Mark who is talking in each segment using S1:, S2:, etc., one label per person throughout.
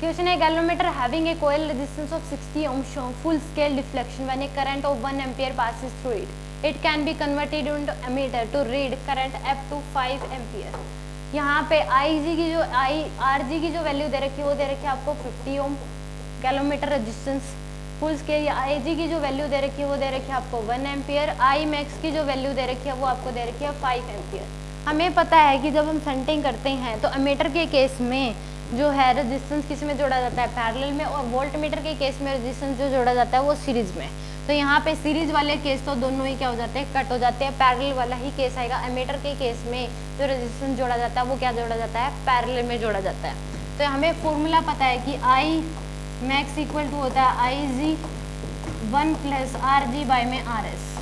S1: Question है galvanometer having a coil resistance of 60 ohm show full scale deflection when a current of 1 ampere passes through it it can be converted into ammeter to read current up to 5 ampere. यहाँ पे RG की जो value दे रखी है वो दे रखी है आपको 50 ohm galvanometer resistance full scale. IG की जो वैल्यू दे रखी है वो दे रखी है आपको 1 एम्पीयर। आई मैक्स की जो वैल्यू दे रखी है वो आपको दे रखी है 5 एम्पीयर। हमें पता है कि जब हम शंटिंग करते हैं तो एमीटर के केस में जो है रेजिस्टेंस किस में जोड़ा जाता है, पैरेलल में, और वोल्टमीटर के केस में रेजिस्टेंस जो जोड़ा जाता है वो सीरीज में। तो यहाँ पे सीरीज वाले केस तो दोनों ही क्या हो जाते हैं, कट हो जाते हैं, पैरेलल वाला ही केस आएगा। एमीटर के केस में जो रेजिस्टेंस जोड़ा जाता है वो क्या जोड़ा जाता है, पैरेलल में जोड़ा जाता है। तो हमें फॉर्मूला पता है कि आई मैक्स इक्वल टू होता है आई जी 1 प्लस आर जी बाई में आर एस।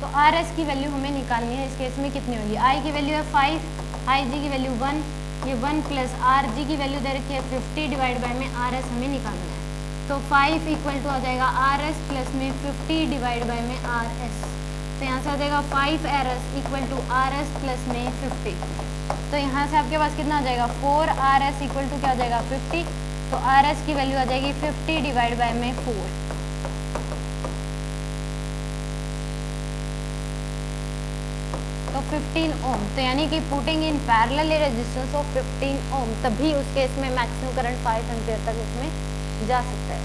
S1: तो आर एस की वैल्यू हमें निकालनी है। इस केस में कितनी होगी, आई की वैल्यू है 5, आई जी की वैल्यू 1, ये 1 प्लस आर जी की वैल्यू दे रखी है 50 डिवाइड बाई में आर एस हमें निकालना है। तो 5 इक्वल टू आ जाएगा आर एस प्लस में 50 डिवाइड बाई में आर एस। तो यहाँ से आ जाएगा 5 R S equal to R S plus में 50। तो यहाँ से आपके पास कितना आ जाएगा, 4 आर एस इक्वल टू क्या आ जाएगा 50। तो आर एस की वैल्यू आ जाएगी 50 डिवाइड बाई में 4, तो 15 ओम। तो यानी कि putting in parallel resistance of 15 ओम, तभी उस केस में मैक्सिमम करंट 5 एम्पीयर तक उसमें जा सकता है।